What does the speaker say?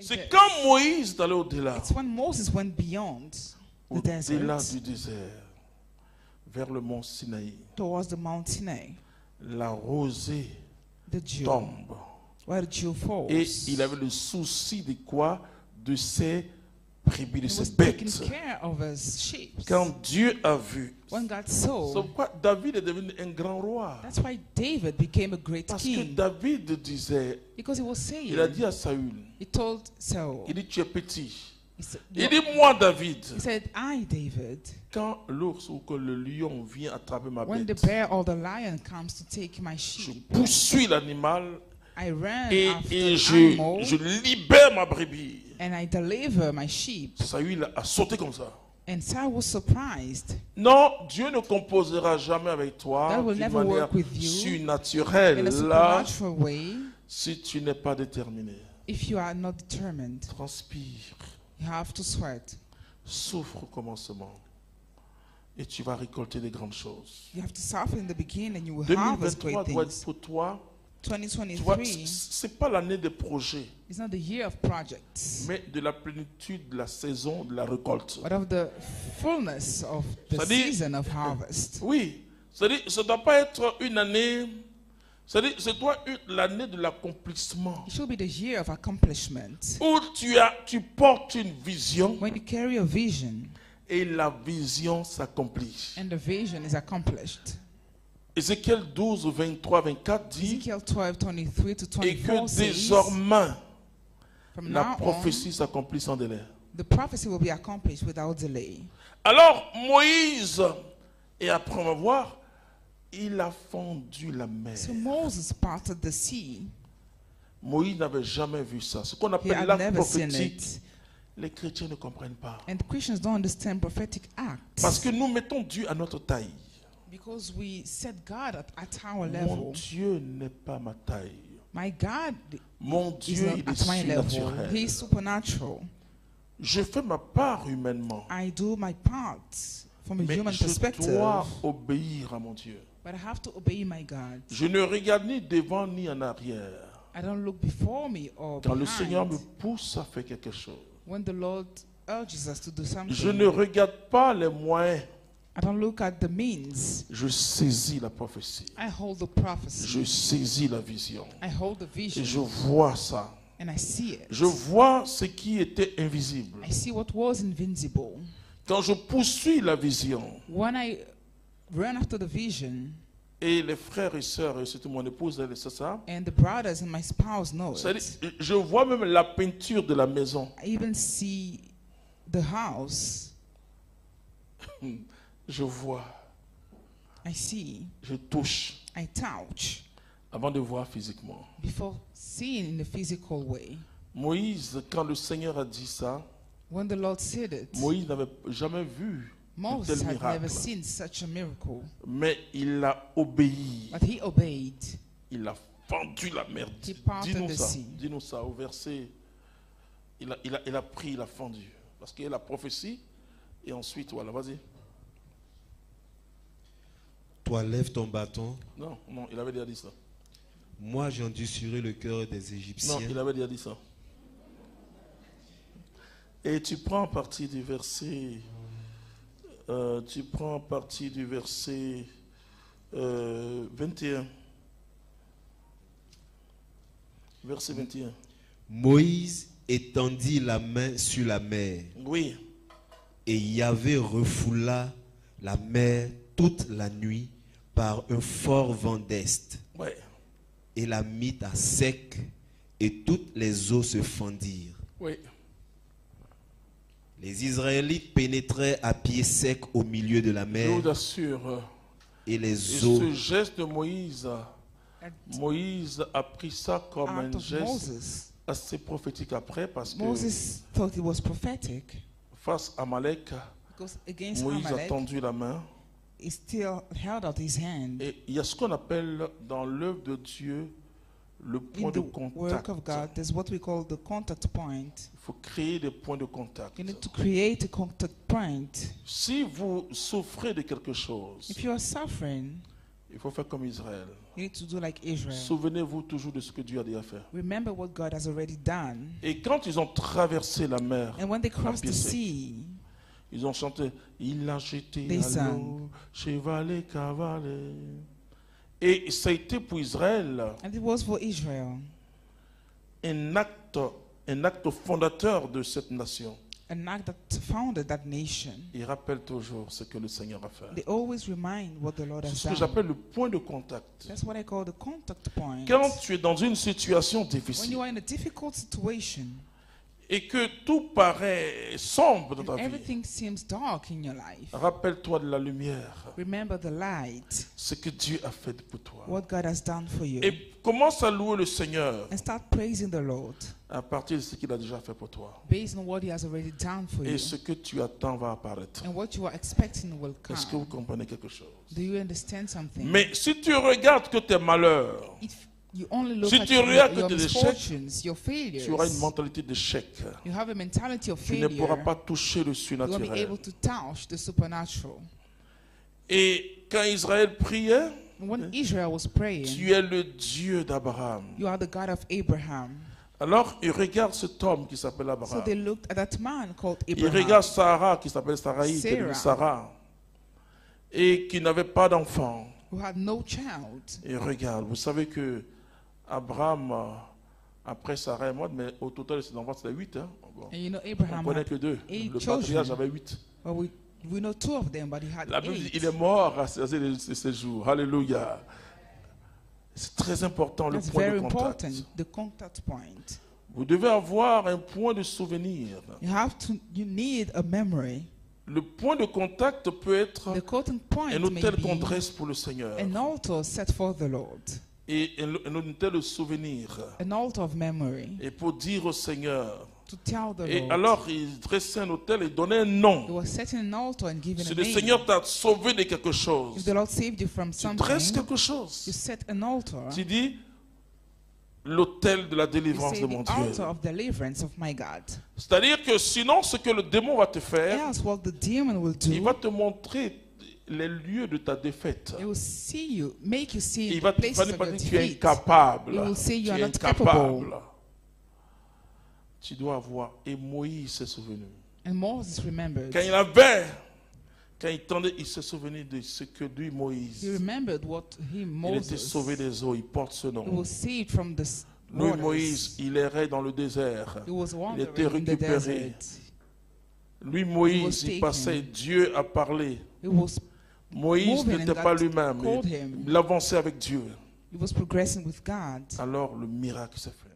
C'est quand Moïse est allé au-delà. It's when Moses went beyond the Au-delà desert du désert, vers le mont Sinaï, towards the Mount Sinai. la rosée The dew, tombe. where the dew falls. Et il avait le souci de quoi? De ses brebis, de He ses was taking bêtes. care of his sheep. Quand Dieu a vu, When God c'est saw, pourquoi David est devenu un grand roi. that's why David became a great Parce que king. David disait, Because he was saying, il a dit à Saül, he told Saul, il dit tu es petit. he said, Il dit moi David, he said, I, David, quand l'ours ou que le lion vient attraper ma when the bête, bear or the lion comes to take my je sheep, poursuis l'animal I run et after je the animal libère ma brebis. and I deliver my sheep. Saül a sauté comme ça. And Saul was surprised. Non, Dieu ne composera jamais avec toi God will d'une never manière work with you surnaturelle. in a Là, supernatural way si tu n'es pas déterminé, if you are not determined. transpire, You have to sweat. souffre au commencement et tu vas récolter des grandes choses. You have to suffer in the beginning and you will harvest 2023 great doit être things. pour toi, tu vois, 2023 c'est pas l'année des projets, is not the year of projects, mais de la plénitude de la saison de la récolte. but of the fullness of the C'est-à-dire- season of harvest. Oui, c'est-à-dire, ça ne doit pas être une année, c'est-à-dire, c'est toi l'année de l'accomplissement. It should be the year of accomplishment. Où tu portes une vision When you carry a vision et la vision s'accomplit. and the vision is accomplished. Ézéchiel 12, 23, 24 dit Ezekiel 12, 23 to et 24 que says, désormais from la now on, prophétie s'accomplit sans délai. the prophecy will be accomplished without delay. Alors Moïse, et après on va voir, il a fendu la mer. So Moses parted the sea. Moïse n'avait jamais vu ça. Ce qu'on He appelle had l'acte never seen prophétique, it. les chrétiens ne comprennent pas. And the Christians don't understand prophetic Parce acts que nous mettons Dieu à notre taille. because we set God at our Mon level. Dieu n'est pas ma taille. My God Mon is Dieu, not il at est my level. He surnaturel. is supernatural. Je fais ma part humainement. I do my part from a Mais human je perspective, dois obéir à mon Dieu. but I have to obey my God. Je ne regarde ni devant ni en arrière. I don't look before me or Quand le Seigneur me behind. pousse à faire quelque chose, When the Lord urges us to do something, je ne regarde pas les moyens. I don't look at the means. Je saisis la prophétie. I hold the prophecy. Je saisis la vision. I hold the Et vision je vois ça. and I see it. Je vois ce qui était invisible. I see what was invisible. Quand je poursuis la vision, When I run after the vision, et les frères et sœurs, et surtout mon épouse, elle sait ça, and the brothers and my spouse know c'est-à-dire, it, je vois même la peinture de la maison. I even see the house. Je vois, I see, je touche, I touch avant de voir physiquement. before seeing in a physical way. Moïse, quand le Seigneur a dit ça, When the Lord said it, Moïse n'avait jamais vu un Moses tel had miracle. never seen such a miracle, Mais il a obéi. but he obeyed. Il a fendu la mer. He parted Dis-nous the ça. sea. Dis-nous ça au verset. Il a pris, il a fendu. Parce qu'il y a la prophétie. Et ensuite, voilà, vas-y. Toi, lève ton bâton. Non, non, il avait déjà dit ça. Moi, j'endurcirai le cœur des Non, Égyptiens. il avait déjà dit ça. Et tu prends à partir du verset. Tu prends à partir du verset 21. Verset 21. Moïse étendit la main sur la mer, Oui. et Yahvé refoula la mer toute la nuit par un fort vent d'est, Ouais. et la mit à sec, et toutes les eaux se fendirent. Oui. Les Israélites pénétraient à pied sec au milieu de la Je mer, vous assure. et Et les eaux ce geste de Moïse, Moïse a pris ça comme un Act of geste Moses. assez prophétique après parce que Moses thought it was prophetic face à Amalek, because against Moïse a Amalek, tendu la main. he still held out his hand. Et il y a ce qu'on appelle dans l'œuvre de Dieu le point In de the work contact. of God, there's what we call the contact point. Il faut créer des points de contact. You need to create a contact point. Si vous souffrez de quelque chose, If you are suffering, il faut faire comme Israël. You need to do like Israel. Souvenez-vous toujours de ce que Dieu a déjà fait. Remember what God has already done. Et quand ils ont traversé la mer, And when they crossed the pied sec, sea, ils ont chanté « Il a jeté They à sang. l'eau, chevalet, cavalet ». Et ça a été pour Israël and it was for Israel, un acte fondateur de cette nation. an act that founded that nation. Il rappelle toujours ce que le Seigneur a fait. They always remind what the Lord C'est has ce que done. j'appelle le point de contact. That's what I call the contact point. Quand tu es dans une situation When difficile you are in a difficult situation et que tout paraît sombre dans ta and vie, everything seems dark in your life, rappelle-toi de la lumière, remember the light, ce que Dieu a fait pour toi. what God has done for you, Et commence à louer le Seigneur and start praising the Lord à partir de ce qu'il a déjà fait pour toi. based on what He has already done for you. Et ce que tu attends va apparaître. And what you are expecting will Est-ce que vous come. comprenez quelque chose? Do you understand something? Mais si tu regardes que tes malheurs, If you only look Si at tu your regardes que your tes misfortunes, your failures, tu auras une mentalité d'échec. you have a mentality of Tu ne failure, pourras pas toucher le you won't be surnaturel. able to touch the supernatural. Et quand Israël priait, When Israel was praying, tu es le Dieu d'Abraham. you are the God of Abraham. Alors, il regarde cet homme qui s'appelle So Abraham. they looked at that man called Il Abraham, regarde Sarah qui s'appelle Sarai, qui est devenue Sarah. Sarah, et qui n'avait pas d'enfant. who had no child. Et regarde, vous savez que Abraham, après Sarah est morte, mais au total, ses enfants, c'était 8. Hein? Bon. And you know, On ne Abraham connaît had, que 2. eight Le children. patriarche avait 8. well, we know 2 of them, but he had La Bible dit 8. il est mort à ces jours. Alléluia. C'est très important le That's point very de contact. important, the contact point. Vous devez avoir un point de souvenir. You need a memory. Le point de contact peut être The contact point un may hôtel qu'on be dresse pour le Seigneur an altar set for the Lord, et un hôtel de souvenir. an altar of memory Et pour dire au Seigneur. to tell the Et Lord. alors, il dressait un hôtel et donnait un He nom. was setting an altar and giving Si a le name. Seigneur t'a sauvé de quelque If chose, the Lord saved you from tu dresses something, quelque chose. you set an altar. Tu dis l'autel de la You délivrance say de the mon Dieu. altar of deliverance of my God. C'est-à-dire que sinon, ce que le démon va te faire, Else, what the demon will il do, va te montrer les lieux de ta défaite. it will see you, make you see Il the va te places faire of your dire que tu es defeat. incapable. It will say you Tu are es not incapable. capable. Tu dois avoir. Et Moïse s'est souvenu. And Moses remembered. Quand il tendait, il s'est souvenu de ce que lui, He Moïse, remembered what il était Moses, sauvé des eaux. Il porte ce he nom. was saved from the Lui, waters. Moïse, il errait dans le désert. He was Il était wandering in the récupéré. desert. Lui, He was Moïse, il taken. passait. Dieu a parlé. He was Moïse moving n'était and pas God lui-même. called him. Il avançait avec Dieu. He was progressing with God. Alors, le miracle s'est fait.